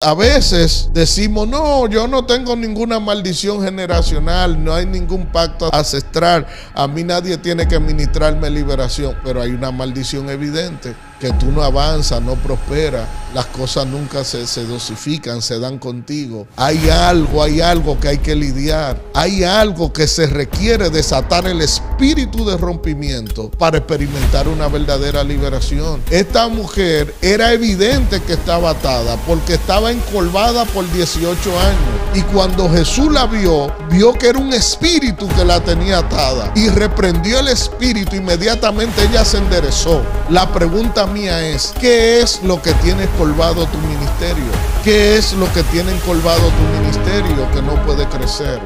a veces decimos, no, yo no tengo ninguna maldición generacional, no hay ningún pacto ancestral, a mí nadie tiene que ministrarme liberación, pero hay una maldición evidente, que tú no avanzas, no prosperas, las cosas nunca se dosifican, se dan contigo. Hay algo que hay que lidiar, hay algo que se requiere desatar el espíritu de rompimiento para experimentar una verdadera liberación. Esta mujer era evidente que estaba atada porque estaba encorvada por 18 años y cuando Jesús la vio que era un espíritu que la tenía atada y reprendió el espíritu, inmediatamente ella se enderezó. La pregunta mía es, ¿qué es lo que tiene encorvado tu ministerio? ¿Qué es lo que tiene encorvado tu ministerio que no puede crecer?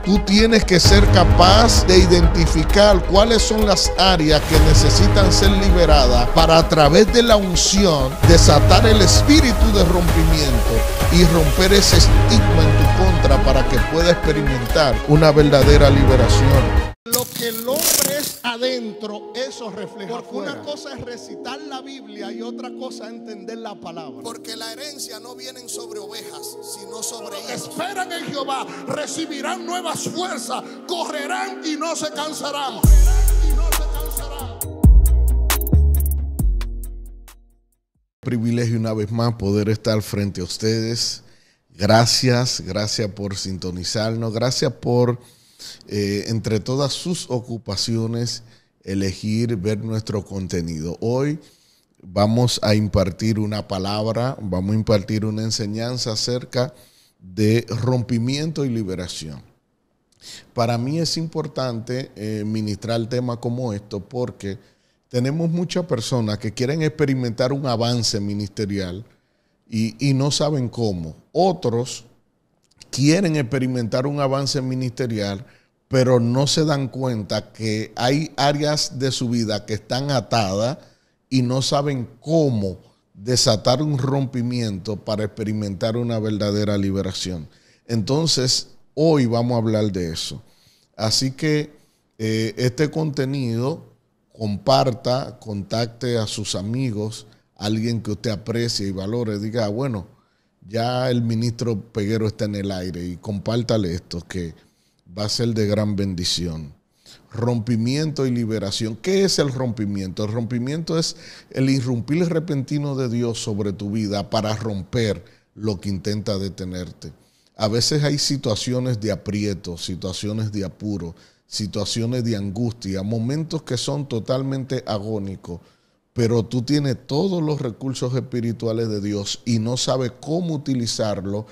Tú tienes que ser capaz de identificar cuáles son las áreas que necesitan ser liberadas para a través de la unción desatar el espíritu de rompimiento y romper ese estigma en tu contra para que pueda experimentar una verdadera liberación. Lo que el hombre es adentro, eso refleja porque afuera. Una cosa es recitar la Biblia y otra cosa es entender la palabra. Porque la herencia no viene sobre ovejas, sino sobre hijos. Esperan en Jehová, recibirán nuevas fuerzas, correrán y no se cansarán. Privilegio una vez más poder estar frente a ustedes. Gracias por sintonizarnos, gracias por entre todas sus ocupaciones elegir ver nuestro contenido. Hoy vamos a impartir una palabra, vamos a impartir una enseñanza acerca de rompimiento y liberación. Para mí es importante ministrar temas como esto porque tenemos muchas personas que quieren experimentar un avance ministerial y no saben cómo. Otros quieren experimentar un avance ministerial, pero no se dan cuenta que hay áreas de su vida que están atadas y no saben cómo desatar un rompimiento para experimentar una verdadera liberación. Entonces, hoy vamos a hablar de eso. Así que este contenido, contacte a sus amigos, alguien que usted aprecie y valore, diga, bueno, ya el ministro Peguero está en el aire y compártale esto que va a ser de gran bendición. Rompimiento y liberación. ¿Qué es el rompimiento? El rompimiento es el irrumpir repentino de Dios sobre tu vida para romper lo que intenta detenerte. A veces hay situaciones de aprieto, situaciones de apuro, situaciones de angustia, momentos que son totalmente agónicos, pero tú tienes todos los recursos espirituales de Dios y no sabes cómo utilizarlo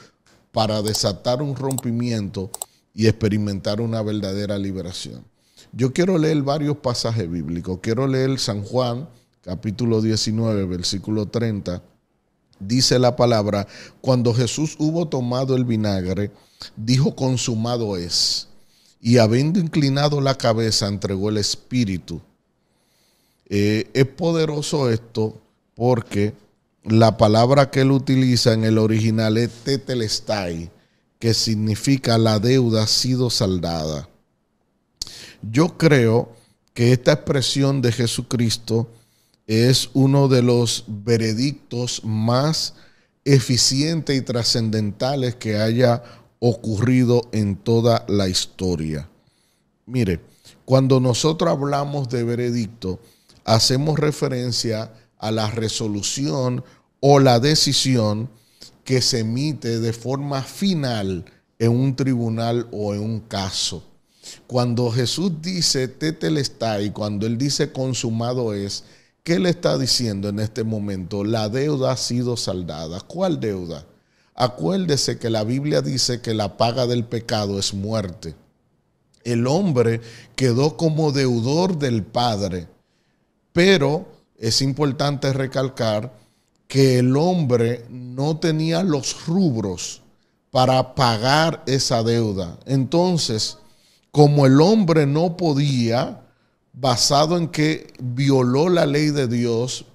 para desatar un rompimiento y experimentar una verdadera liberación. Yo quiero leer varios pasajes bíblicos. Quiero leer San Juan, capítulo 19, versículo 30. Dice la palabra, cuando Jesús hubo tomado el vinagre, dijo, consumado es. Y habiendo inclinado la cabeza, entregó el espíritu. Es poderoso esto porque la palabra que él utiliza en el original es tetelestai, que significa la deuda ha sido saldada. Yo creo que esta expresión de Jesucristo es uno de los veredictos más eficientes y trascendentales que haya ocurrido en toda la historia. Mire, cuando nosotros hablamos de veredicto, hacemos referencia a la resolución o la decisión que se emite de forma final en un tribunal o en un caso. Cuando Jesús dice tetelestai, cuando él dice consumado es, ¿qué le está diciendo en este momento? La deuda ha sido saldada. ¿Cuál deuda? Acuérdese que la Biblia dice que la paga del pecado es muerte. El hombre quedó como deudor del Padre, pero es importante recalcar que el hombre no tenía los rubros para pagar esa deuda. Entonces, como el hombre no podía, basado en que violó la ley de Dios,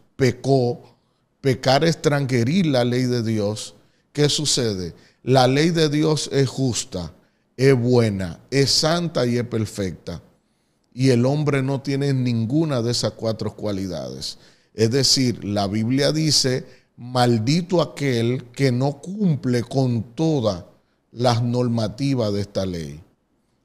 pecar es transgredir la ley de Dios, ¿qué sucede? La ley de Dios es justa, es buena, es santa y es perfecta. Y el hombre no tiene ninguna de esas cuatro cualidades. Es decir, la Biblia dice, maldito aquel que no cumple con todas las normativas de esta ley.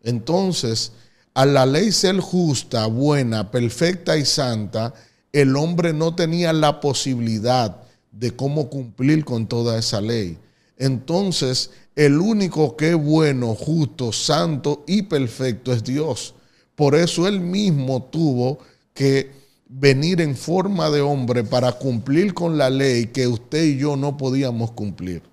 Entonces, a la ley ser justa, buena, perfecta y santa, el hombre no tenía la posibilidad de cómo cumplir con toda esa ley. Entonces, el único que es bueno, justo, santo y perfecto es Dios. Por eso él mismo tuvo que venir en forma de hombre para cumplir con la ley que usted y yo no podíamos cumplir.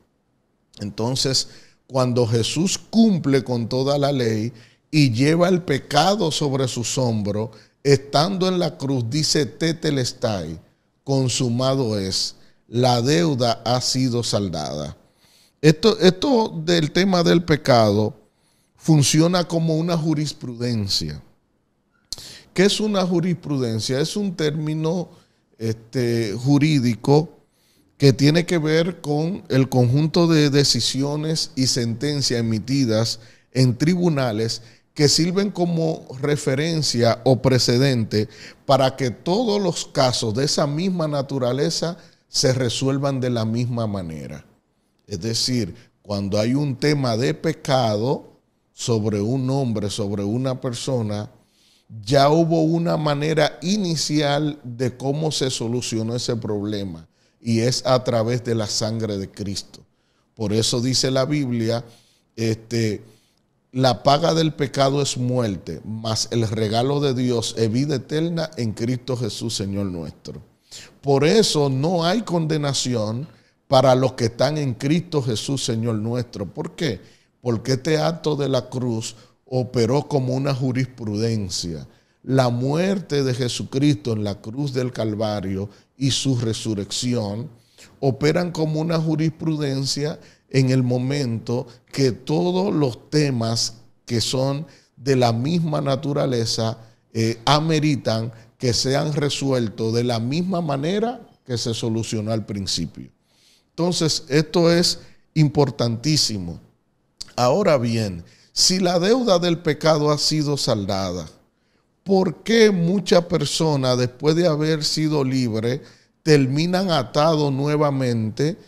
Entonces, cuando Jesús cumple con toda la ley y lleva el pecado sobre sus hombros, estando en la cruz, dice tetelestai, consumado es, la deuda ha sido saldada. Esto del tema del pecado funciona como una jurisprudencia. ¿Qué es una jurisprudencia? Es un término jurídico que tiene que ver con el conjunto de decisiones y sentencias emitidas en tribunales que sirven como referencia o precedente para que todos los casos de esa misma naturaleza se resuelvan de la misma manera. Es decir, cuando hay un tema de pecado sobre un hombre, sobre una persona, ya hubo una manera inicial de cómo se solucionó ese problema, y es a través de la sangre de Cristo. Por eso dice la Biblia, la paga del pecado es muerte, mas el regalo de Dios es vida eterna en Cristo Jesús, Señor nuestro. Por eso no hay condenación para los que están en Cristo Jesús, Señor nuestro. ¿Por qué? Porque este acto de la cruz operó como una jurisprudencia. La muerte de Jesucristo en la cruz del Calvario y su resurrección operan como una jurisprudencia en el momento que todos los temas que son de la misma naturaleza ameritan que sean resueltos de la misma manera que se solucionó al principio. Entonces, esto es importantísimo. Ahora bien, si la deuda del pecado ha sido saldada, ¿por qué muchas personas, después de haber sido libres, terminan atados nuevamente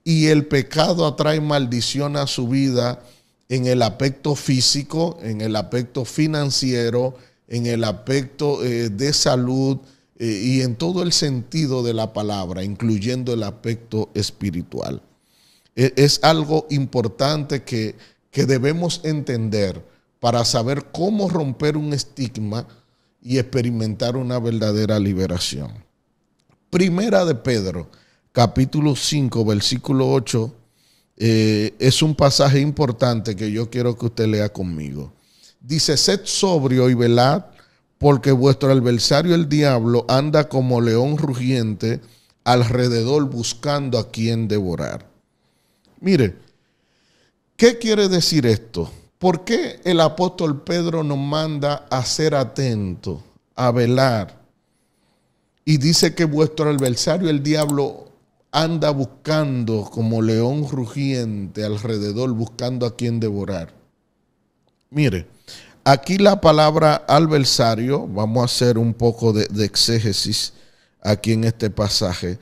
y el pecado atrae maldición a su vida en el aspecto físico, en el aspecto financiero, en el aspecto de salud y en todo el sentido de la palabra, incluyendo el aspecto espiritual? Es algo importante que debemos entender para saber cómo romper un estigma y experimentar una verdadera liberación. Primera de Pedro, capítulo 5, versículo 8, es un pasaje importante que yo quiero que usted lea conmigo. Dice: sed sobrio y velad, porque vuestro adversario el diablo anda como león rugiente alrededor buscando a quien devorar. Mire, ¿qué quiere decir esto? ¿Por qué el apóstol Pedro nos manda a ser atentos, a velar? Y dice que vuestro adversario, el diablo, anda buscando como león rugiente alrededor, buscando a quien devorar. Mire, aquí la palabra adversario, vamos a hacer un poco de exégesis aquí en este pasaje,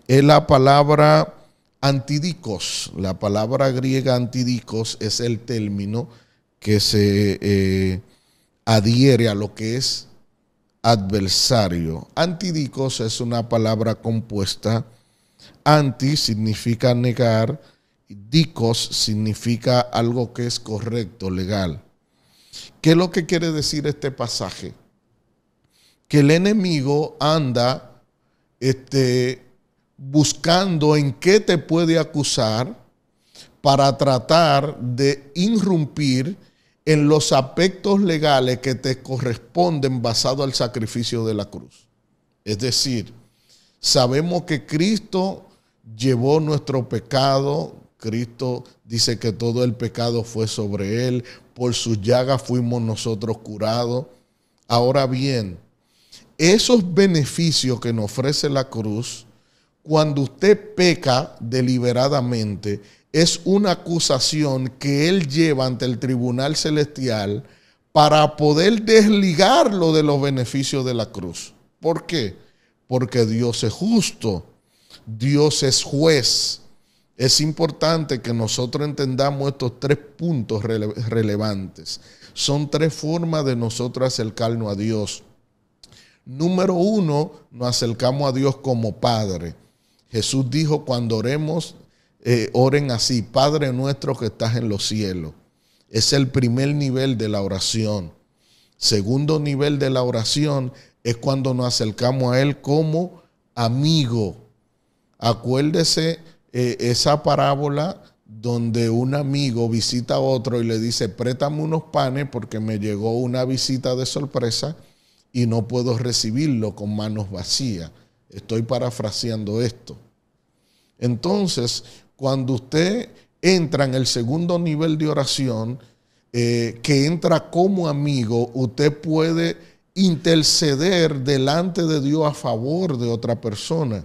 es la palabra antidikos. La palabra griega antidikos es el término que se adhiere a lo que es adversario. Antidikos es una palabra compuesta. Anti significa negar, dikos significa algo que es correcto, legal. ¿Qué es lo que quiere decir este pasaje? Que el enemigo anda buscando en qué te puede acusar para tratar de irrumpir en los aspectos legales que te corresponden basado al sacrificio de la cruz. Es decir, sabemos que Cristo llevó nuestro pecado. Cristo dice que todo el pecado fue sobre él. Por sus llagas fuimos nosotros curados. Ahora bien, esos beneficios que nos ofrece la cruz, cuando usted peca deliberadamente, es una acusación que él lleva ante el tribunal celestial para poder desligarlo de los beneficios de la cruz. ¿Por qué? Porque Dios es justo. Dios es juez. Es importante que nosotros entendamos estos 3 puntos relevantes. Son 3 formas de nosotros acercarnos a Dios. Número 1, nos acercamos a Dios como Padre. Jesús dijo, cuando oremos, oren así: Padre nuestro que estás en los cielos. Es el primer nivel de la oración. Segundo nivel de la oración es cuando nos acercamos a Él como amigo. Acuérdese esa parábola donde un amigo visita a otro y le dice: préstame unos panes porque me llegó una visita de sorpresa y no puedo recibirlo con manos vacías. Estoy parafraseando esto. Entonces, cuando usted entra en el segundo nivel de oración, que entra como amigo, usted puede interceder delante de Dios a favor de otra persona.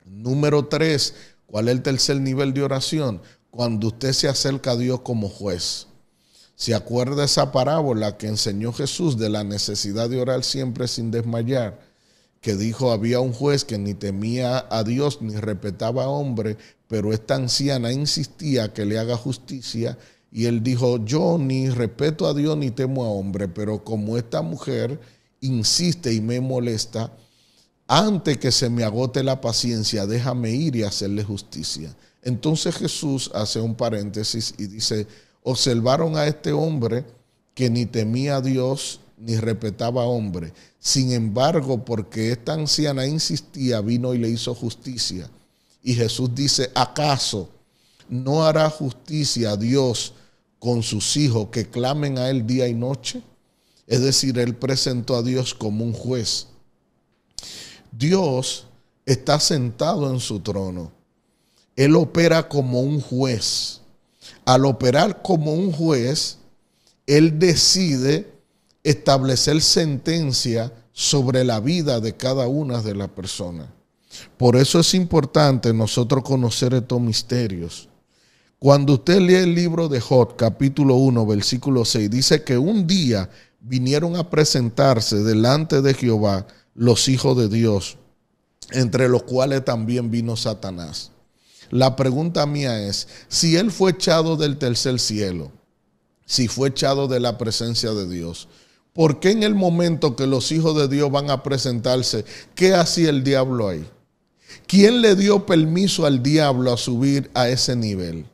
Número 3, ¿cuál es el tercer nivel de oración? Cuando usted se acerca a Dios como juez. ¿Se acuerda esa parábola que enseñó Jesús de la necesidad de orar siempre sin desmayar? Que dijo, había un juez que ni temía a Dios ni respetaba a hombre, pero esta anciana insistía que le haga justicia, y él dijo, yo ni respeto a Dios ni temo a hombre, pero como esta mujer insiste y me molesta, antes que se me agote la paciencia, déjame ir y hacerle justicia. Entonces Jesús hace un paréntesis y dice, observaron a este hombre que ni temía a Dios ni respetaba a hombre. Sin embargo, porque esta anciana insistía, vino y le hizo justicia. Y Jesús dice, ¿acaso no hará justicia a Dios con sus hijos que clamen a Él día y noche? Es decir, Él presentó a Dios como un juez. Dios está sentado en su trono. Él opera como un juez. Al operar como un juez, Él decide establecer sentencia sobre la vida de cada una de las personas. Por eso es importante nosotros conocer estos misterios. Cuando usted lee el libro de Job, capítulo 1, versículo 6, dice que un día vinieron a presentarse delante de Jehová los hijos de Dios, entre los cuales también vino Satanás. La pregunta mía es, si él fue echado del tercer cielo, si fue echado de la presencia de Dios, ¿por qué en el momento que los hijos de Dios van a presentarse, qué hacía el diablo ahí? ¿Quién le dio permiso al diablo a subir a ese nivel?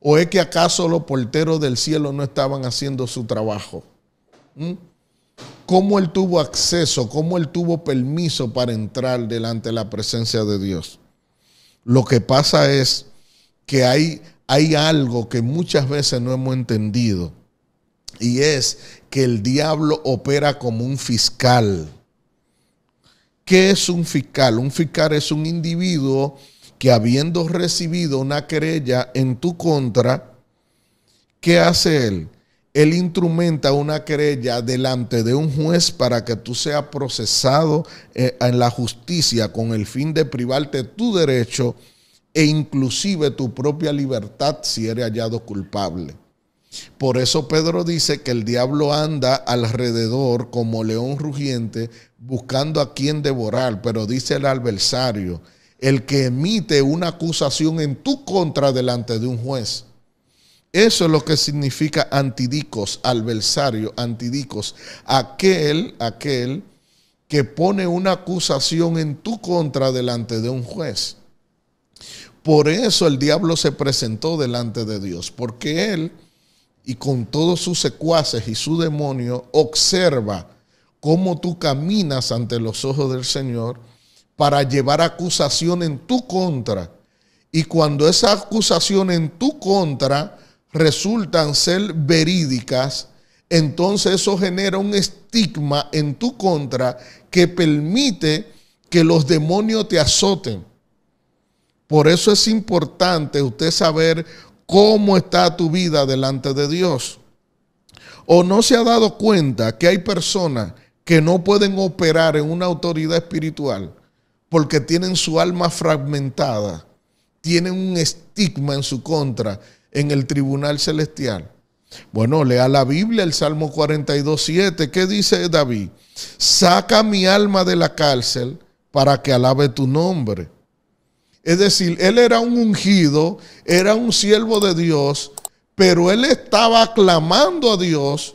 ¿O es que acaso los porteros del cielo no estaban haciendo su trabajo? ¿Cómo él tuvo acceso, cómo él tuvo permiso para entrar delante de la presencia de Dios? Lo que pasa es que hay algo que muchas veces no hemos entendido, y es que el diablo opera como un fiscal. ¿Qué es un fiscal? Un fiscal es un individuo que, habiendo recibido una querella en tu contra, ¿qué hace él? Él instrumenta una querella delante de un juez para que tú seas procesado en la justicia con el fin de privarte tu derecho e inclusive tu propia libertad si eres hallado culpable. Por eso Pedro dice que el diablo anda alrededor como león rugiente buscando a quien devorar, pero dice el adversario, el que emite una acusación en tu contra delante de un juez. Eso es lo que significa antidicos, adversario, antidicos, aquel que pone una acusación en tu contra delante de un juez. Por eso el diablo se presentó delante de Dios, porque él y con todos sus secuaces y su demonio observa cómo tú caminas ante los ojos del Señor para llevar acusación en tu contra. Y cuando esa acusación en tu contra resultan ser verídicas, entonces eso genera un estigma en tu contra que permite que los demonios te azoten. Por eso es importante usted saber cómo está tu vida delante de Dios. ¿O no se ha dado cuenta que hay personas que no pueden operar en una autoridad espiritual porque tienen su alma fragmentada, tienen un estigma en su contra en el tribunal celestial? Bueno, lea la Biblia, el Salmo 42:7. ¿Qué dice David? Saca mi alma de la cárcel para que alabe tu nombre. Es decir, él era un ungido, era un siervo de Dios, pero él estaba clamando a Dios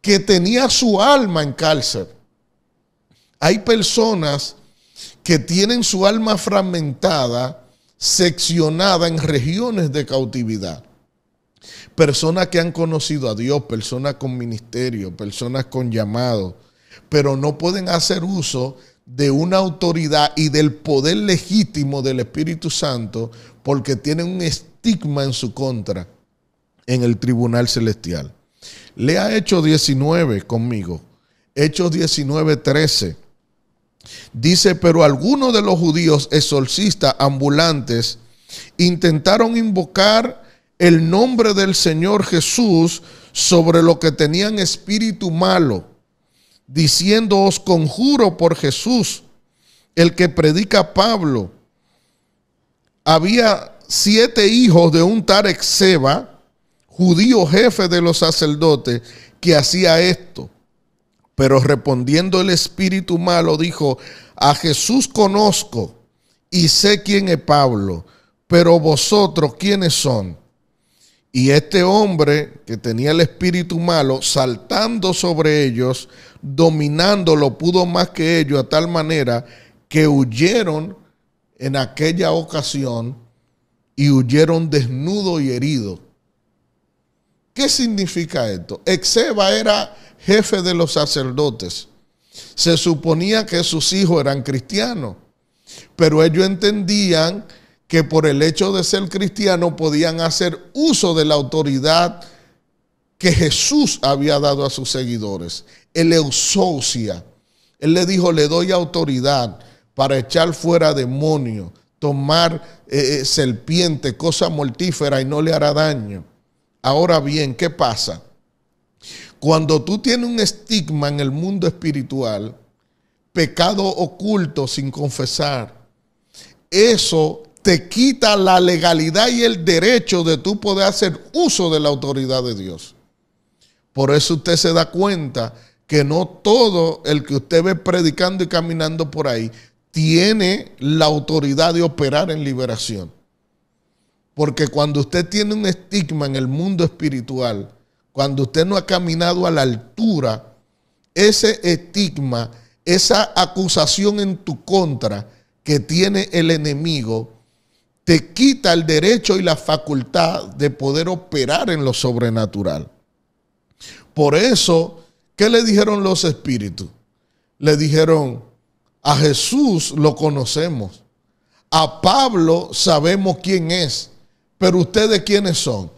que tenía su alma en cárcel. Hay personas que tienen su alma fragmentada, seccionada en regiones de cautividad. Personas que han conocido a Dios, personas con ministerio, personas con llamado, pero no pueden hacer uso de una autoridad y del poder legítimo del Espíritu Santo porque tienen un estigma en su contra en el tribunal celestial. Lea Hechos 19 conmigo. Hechos 19:13. Dice, pero algunos de los judíos exorcistas ambulantes intentaron invocar el nombre del Señor Jesús sobre los que tenían espíritu malo, diciendo, os conjuro por Jesús, el que predica Pablo. Había 7 hijos de un tal Exeba, judío jefe de los sacerdotes, que hacía esto. Pero respondiendo el espíritu malo, dijo, a Jesús conozco y sé quién es Pablo, pero vosotros, ¿quiénes son? Y este hombre que tenía el espíritu malo, saltando sobre ellos, dominándolo, pudo más que ellos, a tal manera que huyeron en aquella ocasión y huyeron desnudos y heridos. ¿Qué significa esto? Exeba era jefe de los sacerdotes. Se suponía que sus hijos eran cristianos, pero ellos entendían que por el hecho de ser cristianos podían hacer uso de la autoridad que Jesús había dado a sus seguidores. Eleusousia. Él le dijo, le doy autoridad para echar fuera demonios, tomar serpiente, cosa mortífera y no le hará daño. Ahora bien, ¿qué pasa? Cuando tú tienes un estigma en el mundo espiritual, pecado oculto sin confesar, eso te quita la legalidad y el derecho de tú poder hacer uso de la autoridad de Dios. Por eso usted se da cuenta que no todo el que usted ve predicando y caminando por ahí tiene la autoridad de operar en liberación. Porque cuando usted tiene un estigma en el mundo espiritual, cuando usted no ha caminado a la altura, ese estigma, esa acusación en tu contra que tiene el enemigo, te quita el derecho y la facultad de poder operar en lo sobrenatural. Por eso, ¿qué le dijeron los espíritus? Le dijeron, a Jesús lo conocemos, a Pablo sabemos quién es, pero ¿ustedes quiénes son?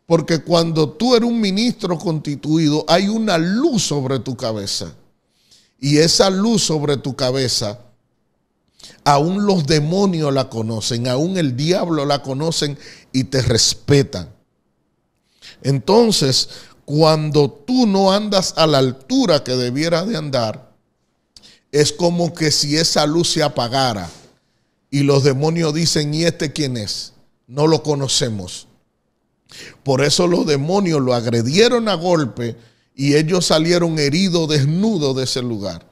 Porque cuando tú eres un ministro constituido, hay una luz sobre tu cabeza. Y esa luz sobre tu cabeza, aún los demonios la conocen, aún el diablo la conocen y te respetan. Entonces, cuando tú no andas a la altura que debieras de andar, es como que si esa luz se apagara y los demonios dicen, ¿y este quién es? No lo conocemos. Por eso los demonios lo agredieron a golpe y ellos salieron heridos, desnudos de ese lugar.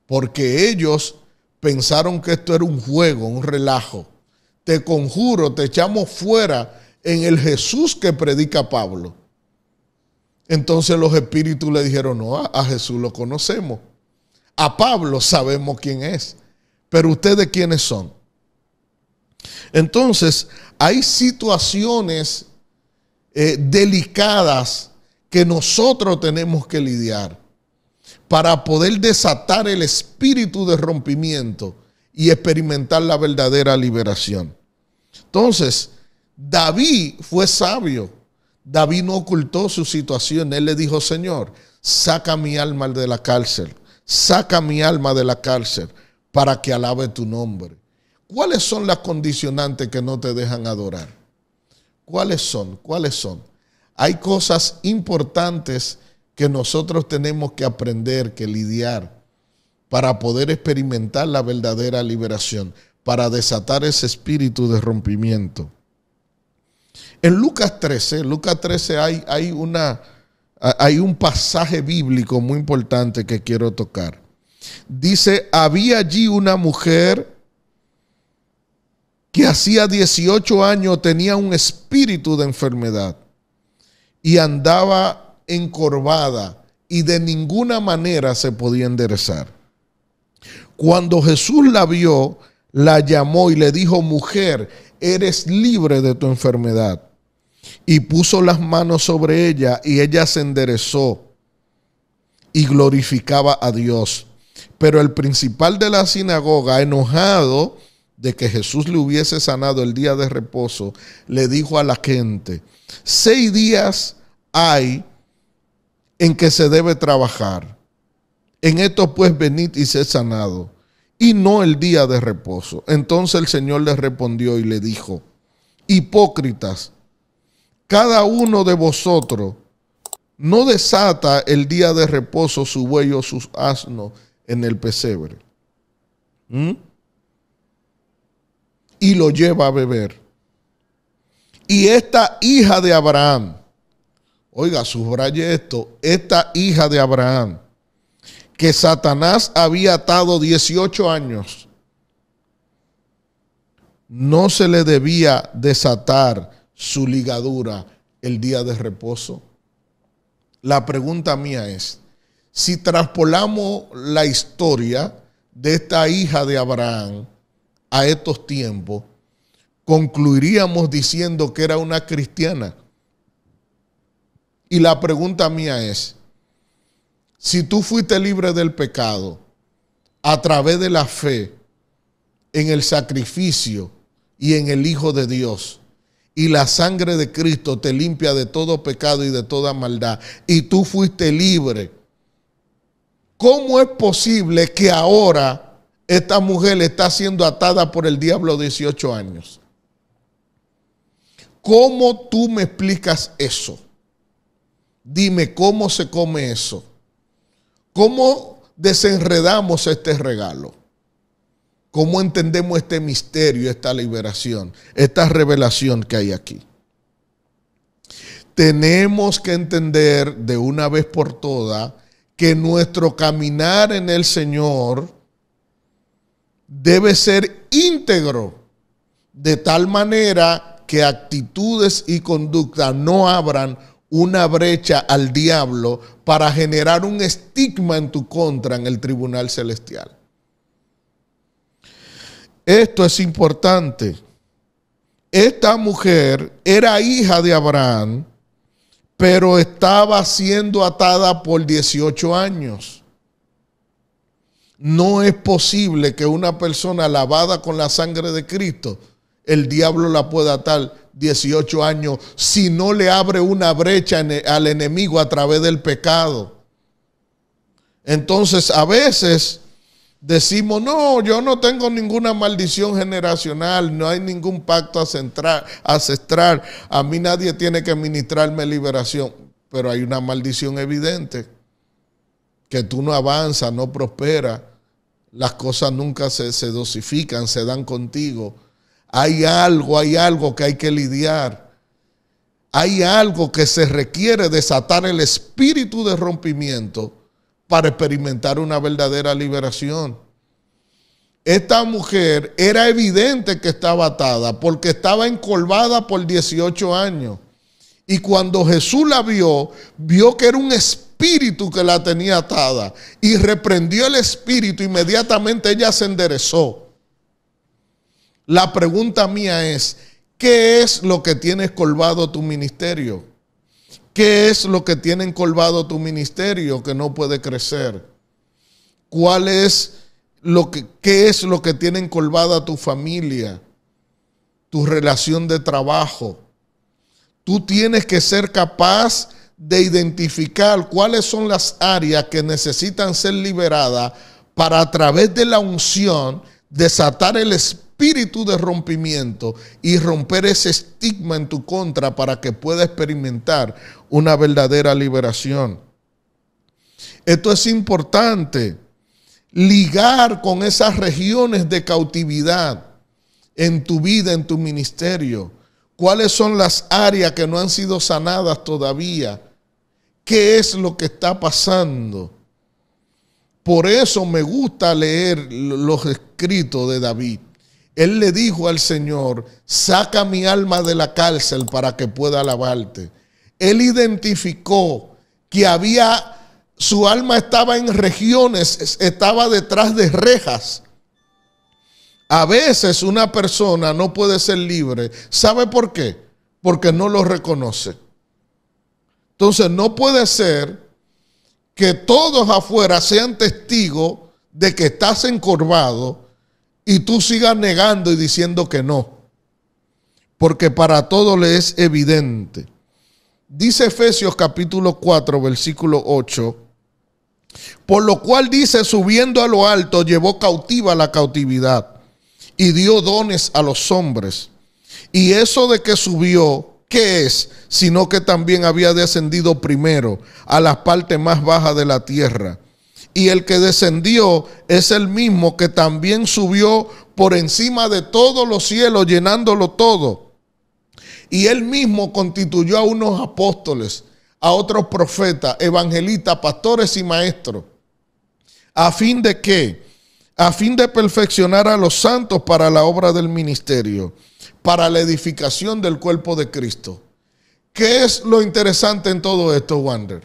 Porque ellos pensaron que esto era un juego, un relajo. Te conjuro, te echamos fuera en el Jesús que predica Pablo. Entonces los espíritus le dijeron, no, a Jesús lo conocemos. A Pablo sabemos quién es. Pero ¿ustedes quiénes son? Entonces, hay situaciones delicadas que nosotros tenemos que lidiar para poder desatar el espíritu de rompimiento y experimentar la verdadera liberación. Entonces, David fue sabio. David no ocultó su situación. Él le dijo, Señor, saca mi alma de la cárcel. Saca mi alma de la cárcel para que alabe tu nombre. ¿Cuáles son las condicionantes que no te dejan adorar? ¿Cuáles son? ¿Cuáles son? Hay cosas importantes que nosotros tenemos que aprender, que lidiar para poder experimentar la verdadera liberación, para desatar ese espíritu de rompimiento. En Lucas 13 hay un pasaje bíblico muy importante que quiero tocar. Dice, había allí una mujer que hacía 18 años tenía un espíritu de enfermedad y andaba encorvada y de ninguna manera se podía enderezar. Cuando Jesús la vio, la llamó y le dijo, mujer, eres libre de tu enfermedad. Y puso las manos sobre ella y ella se enderezó y glorificaba a Dios. Pero el principal de la sinagoga, enojado de que Jesús le hubiese sanado el día de reposo, le dijo a la gente, 6 días hay en que se debe trabajar. En esto pues venid y sed sanado, y no el día de reposo. Entonces el Señor le respondió y le dijo, hipócritas, cada uno de vosotros no desata el día de reposo su buey o sus asnos en el pesebre y lo lleva a beber. Y esta hija de Abraham, oiga, subraye esto, esta hija de Abraham, que Satanás había atado 18 años, ¿no se le debía desatar su ligadura el día de reposo? La pregunta mía es, si traspolamos la historia de esta hija de Abraham a estos tiempos, concluiríamos diciendo que era una cristiana. Y la pregunta mía es, si tú fuiste libre del pecado a través de la fe en el sacrificio y en el Hijo de Dios, y la sangre de Cristo te limpia de todo pecado y de toda maldad, y tú fuiste libre, ¿cómo es posible que ahora esta mujer está siendo atada por el diablo 18 años? ¿Cómo tú me explicas eso? Dime, ¿cómo se come eso? ¿Cómo desenredamos este regalo? ¿Cómo entendemos este misterio, esta liberación, esta revelación que hay aquí? Tenemos que entender de una vez por todas que nuestro caminar en el Señor debe ser íntegro, de tal manera que actitudes y conductas no abran una brecha al diablo para generar un estigma en tu contra en el tribunal celestial. Esto es importante. Esta mujer era hija de Abraham, pero estaba siendo atada por 18 años. No es posible que una persona lavada con la sangre de Cristo, el diablo la pueda atar 18 años si no le abre una brecha al enemigo a través del pecado. Entonces, a veces decimos, no, yo no tengo ninguna maldición generacional, no hay ningún pacto ancestral, a mí nadie tiene que ministrarme liberación, pero hay una maldición evidente, que tú no avanzas, no prosperas, las cosas nunca se dosifican, se dan contigo. Hay algo que hay que lidiar. Hay algo que se requiere desatar el espíritu de rompimiento para experimentar una verdadera liberación. Esta mujer era evidente que estaba atada porque estaba encorvada por 18 años. Y cuando Jesús la vio, vio que era un espíritu que la tenía atada y reprendió el espíritu. Inmediatamente ella se enderezó. La pregunta mía es, ¿qué es lo que tiene encorvado tu ministerio? ¿Qué es lo que tiene encorvado tu ministerio que no puede crecer? ¿Qué es lo que tiene encorvada tu familia? Tu relación de trabajo. Tú tienes que ser capaz de identificar cuáles son las áreas que necesitan ser liberadas para a través de la unción desatar el espíritu de rompimiento y romper ese estigma en tu contra para que pueda experimentar una verdadera liberación. Esto es importante, ligar con esas regiones de cautividad en tu vida, en tu ministerio. ¿Cuáles son las áreas que no han sido sanadas todavía? ¿Qué es lo que está pasando? Por eso me gusta leer los escritos de David. Él le dijo al Señor, saca mi alma de la cárcel para que pueda alabarte. Él identificó que su alma estaba en regiones, estaba detrás de rejas. A veces una persona no puede ser libre. ¿Sabe por qué? Porque no lo reconoce. Entonces no puede ser que todos afuera sean testigos de que estás encorvado y tú sigas negando y diciendo que no. Porque para todos le es evidente. Dice Efesios capítulo 4, versículo 8. Por lo cual dice, subiendo a lo alto, llevó cautiva la cautividad y dio dones a los hombres. Y eso de que subió, ¿qué es? Sino que también había descendido primero a las partes más bajas de la tierra. Y el que descendió es el mismo que también subió por encima de todos los cielos, llenándolo todo. Y él mismo constituyó a unos apóstoles, a otros profetas, evangelistas, pastores y maestros. ¿A fin de qué? A fin de perfeccionar a los santos para la obra del ministerio, para la edificación del cuerpo de Cristo. ¿Qué es lo interesante en todo esto, Wander?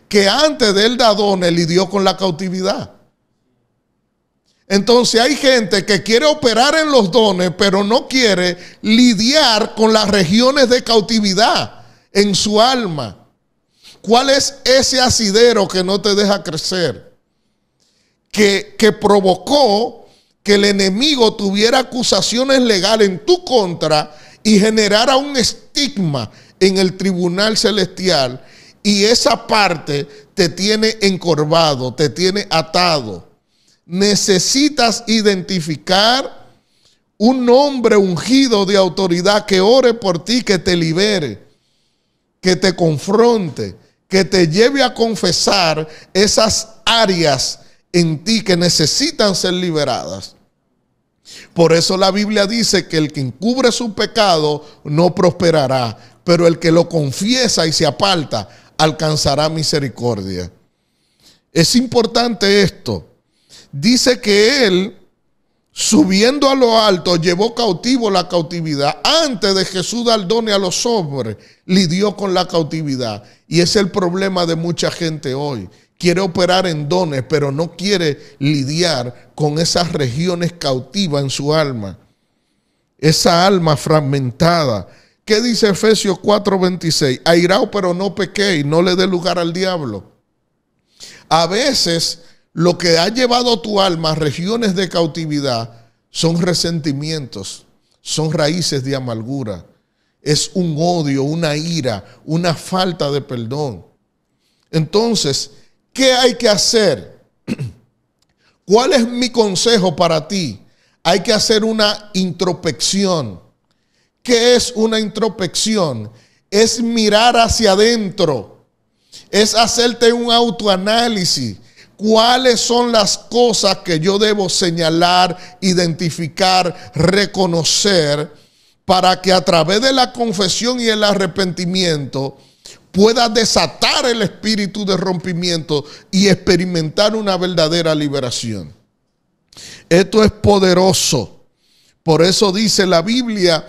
Que antes de él dar dones, lidió con la cautividad. Entonces hay gente que quiere operar en los dones, pero no quiere lidiar con las regiones de cautividad en su alma. ¿Cuál es ese asidero que no te deja crecer? Que provocó que el enemigo tuviera acusaciones legales en tu contra y generara un estigma en el tribunal celestial, y esa parte te tiene encorvado, te tiene atado. Necesitas identificar un hombre ungido de autoridad que ore por ti, que te libere, que te confronte, que te lleve a confesar esas áreas en ti que necesitan ser liberadas. Por eso la Biblia dice que el que encubre su pecado no prosperará, pero el que lo confiesa y se aparta alcanzará misericordia. Es importante esto. Dice que él, subiendo a lo alto, llevó cautivo la cautividad. Antes de Jesús dar dones a los hombres, lidió con la cautividad. Y ese es el problema de mucha gente hoy. Quiere operar en dones, pero no quiere lidiar con esas regiones cautivas en su alma. Esa alma fragmentada. ¿Qué dice Efesios 4:26? Airaos, pero no pequéis, no le dé lugar al diablo. A veces lo que ha llevado tu alma a regiones de cautividad son resentimientos, son raíces de amargura. Es un odio, una ira, una falta de perdón. Entonces, ¿qué hay que hacer? ¿Cuál es mi consejo para ti? Hay que hacer una introspección. ¿Qué es una introspección? Es mirar hacia adentro. Es hacerte un autoanálisis. ¿Cuáles son las cosas que yo debo señalar, identificar, reconocer, para que a través de la confesión y el arrepentimiento pueda desatar el espíritu de rompimiento y experimentar una verdadera liberación? Esto es poderoso. Por eso dice la Biblia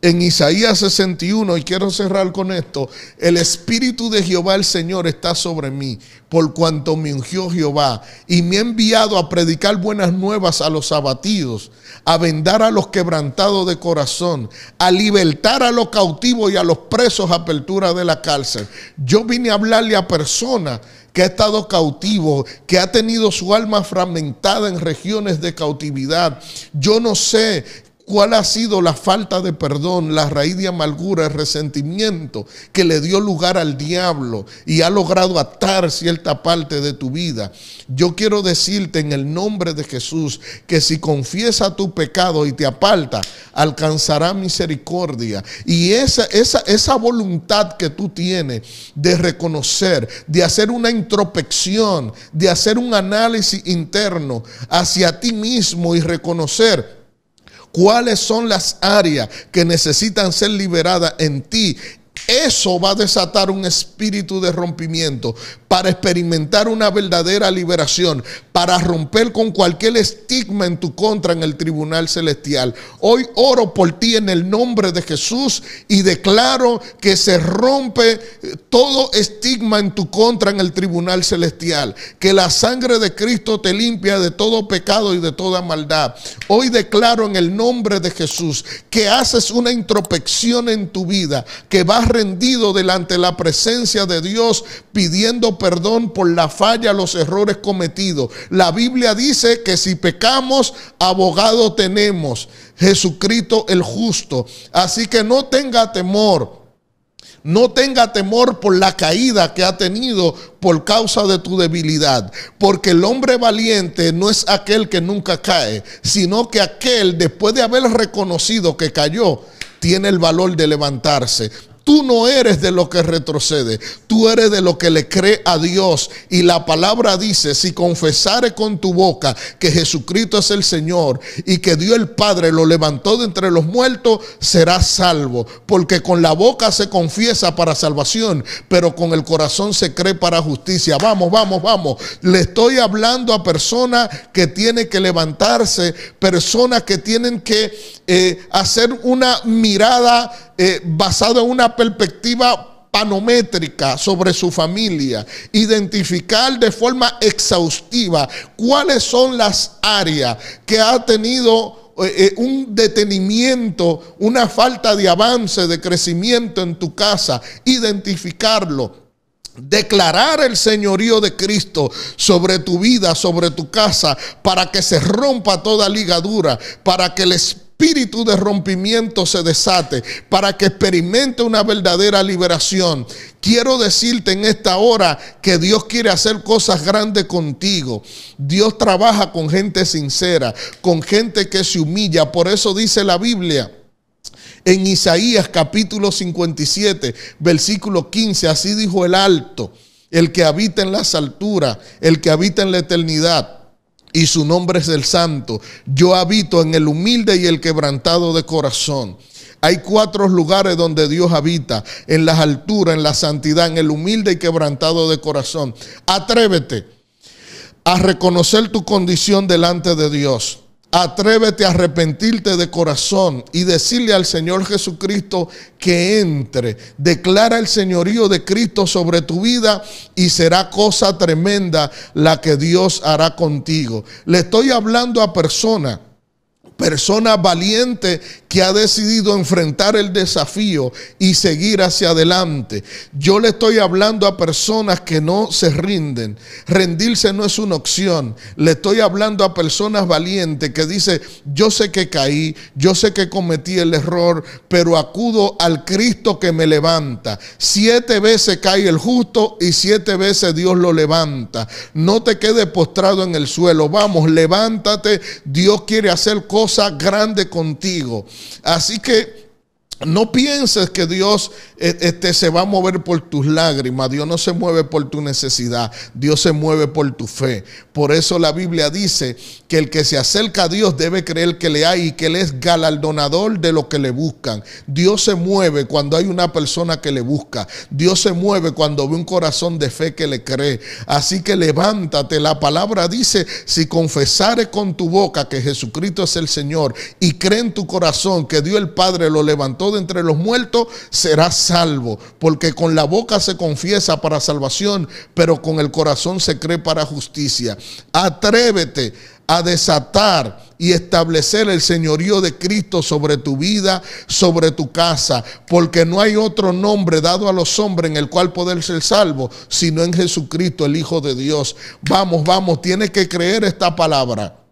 en Isaías 61, y quiero cerrar con esto: el Espíritu de Jehová el Señor está sobre mí, por cuanto me ungió Jehová y me ha enviado a predicar buenas nuevas a los abatidos, a vendar a los quebrantados de corazón, a libertar a los cautivos y a los presos, apertura de la cárcel. Yo vine a hablarle a personas que ha estado cautivo, que ha tenido su alma fragmentada en regiones de cautividad. Yo no sé cuál ha sido la falta de perdón, la raíz de amargura, el resentimiento que le dio lugar al diablo y ha logrado atar cierta parte de tu vida. Yo quiero decirte en el nombre de Jesús que si confiesa tu pecado y te aparta, alcanzará misericordia. Y esa voluntad que tú tienes de reconocer, de hacer una introspección, de hacer un análisis interno hacia ti mismo y reconocer cuáles son las áreas que necesitan ser liberadas en ti. Eso va a desatar un espíritu de rompimiento para experimentar una verdadera liberación, para romper con cualquier estigma en tu contra en el tribunal celestial. Hoy oro por ti en el nombre de Jesús y declaro que se rompe todo estigma en tu contra en el tribunal celestial. Que la sangre de Cristo te limpia de todo pecado y de toda maldad. Hoy declaro en el nombre de Jesús que haces una introspección en tu vida, que vas rendido delante de la presencia de Dios pidiendo perdón por la falla, los errores cometidos. La Biblia dice que si pecamos, abogado tenemos, Jesucristo el justo. Así que no tenga temor. No tenga temor por la caída que ha tenido por causa de tu debilidad, porque el hombre valiente no es aquel que nunca cae, sino que aquel, después de haber reconocido que cayó, tiene el valor de levantarse. Tú no eres de lo que retrocede, tú eres de lo que le cree a Dios. Y la palabra dice, si confesares con tu boca que Jesucristo es el Señor y que Dios el Padre lo levantó de entre los muertos, serás salvo. Porque con la boca se confiesa para salvación, pero con el corazón se cree para justicia. Vamos, vamos, vamos. Le estoy hablando a personas que tienen que levantarse, personas que tienen que hacer una mirada basada en una perspectiva panométrica sobre su familia, identificar de forma exhaustiva cuáles son las áreas que ha tenido un detenimiento, una falta de avance, de crecimiento en tu casa, identificarlo. Declarar el señorío de Cristo sobre tu vida, sobre tu casa, para que se rompa toda ligadura, para que el espíritu de rompimiento se desate, para que experimente una verdadera liberación. Quiero decirte en esta hora que Dios quiere hacer cosas grandes contigo. Dios trabaja con gente sincera, con gente que se humilla. Por eso dice la Biblia en Isaías capítulo 57, versículo 15, así dijo el alto, el que habita en las alturas, el que habita en la eternidad, y su nombre es el Santo. Yo habito en el humilde y el quebrantado de corazón. Hay 4 lugares donde Dios habita: en las alturas, en la santidad, en el humilde y quebrantado de corazón. Atrévete a reconocer tu condición delante de Dios. Atrévete a arrepentirte de corazón y decirle al Señor Jesucristo que entre. Declara el señorío de Cristo sobre tu vida y será cosa tremenda la que Dios hará contigo. Le estoy hablando a personas valiente que ha decidido enfrentar el desafío y seguir hacia adelante. Yo le estoy hablando a personas que no se rinden. Rendirse no es una opción. Le estoy hablando a personas valientes que dicen, yo sé que caí, yo sé que cometí el error, pero acudo al Cristo que me levanta. 7 veces cae el justo y 7 veces Dios lo levanta. No te quedes postrado en el suelo. Vamos, levántate. Dios quiere hacer cosas grandes contigo. Así que no pienses que Dios se va a mover por tus lágrimas. Dios no se mueve por tu necesidad. Dios se mueve por tu fe. Por eso la Biblia dice que el que se acerca a Dios debe creer que le hay y que Él es galardonador de los que le buscan. Dios se mueve cuando hay una persona que le busca. Dios se mueve cuando ve un corazón de fe que le cree. Así que levántate. La palabra dice, si confesares con tu boca que Jesucristo es el Señor y cree en tu corazón que Dios el Padre lo levantó de entre los muertos, serás salvo. Porque con la boca se confiesa para salvación, pero con el corazón se cree para justicia. Atrévete a desatar y establecer el señorío de Cristo sobre tu vida, sobre tu casa, porque no hay otro nombre dado a los hombres en el cual poder ser salvo, sino en Jesucristo, el Hijo de Dios. Vamos, vamos, tienes que creer esta palabra.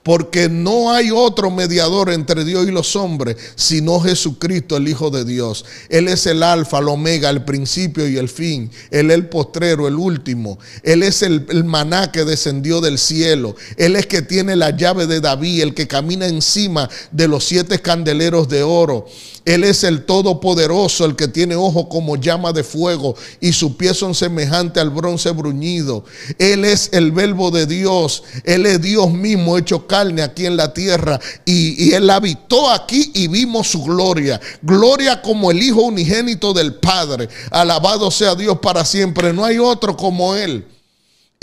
Porque no hay otro mediador entre Dios y los hombres, sino Jesucristo, el Hijo de Dios. Él es el alfa, el omega, el principio y el fin. Él es el postrero, el último. Él es el maná que descendió del cielo. Él es que tiene la llave de David, el que camina encima de los 7 candeleros de oro. Él es el Todopoderoso, el que tiene ojos como llama de fuego y sus pies son semejantes al bronce bruñido. Él es el Verbo de Dios. Él es Dios mismo hecho carne aquí en la tierra. Y Él habitó aquí y vimos su gloria. Gloria como el Hijo unigénito del Padre. Alabado sea Dios para siempre. No hay otro como Él.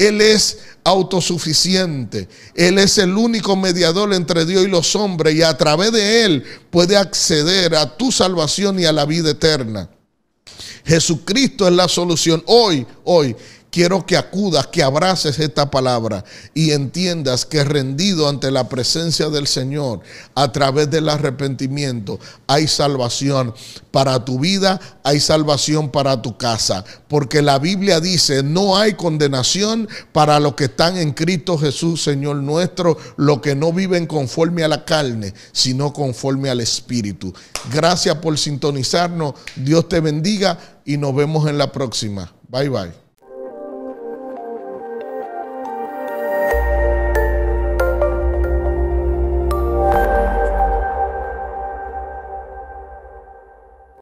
Él es autosuficiente. Él es el único mediador entre Dios y los hombres, y a través de Él puede acceder a tu salvación y a la vida eterna. Jesucristo es la solución. Hoy quiero que acudas, que abraces esta palabra y entiendas que rendido ante la presencia del Señor, a través del arrepentimiento, hay salvación para tu vida, hay salvación para tu casa. Porque la Biblia dice, no hay condenación para los que están en Cristo Jesús, Señor nuestro, los que no viven conforme a la carne, sino conforme al Espíritu. Gracias por sintonizarnos. Dios te bendiga y nos vemos en la próxima. Bye, bye.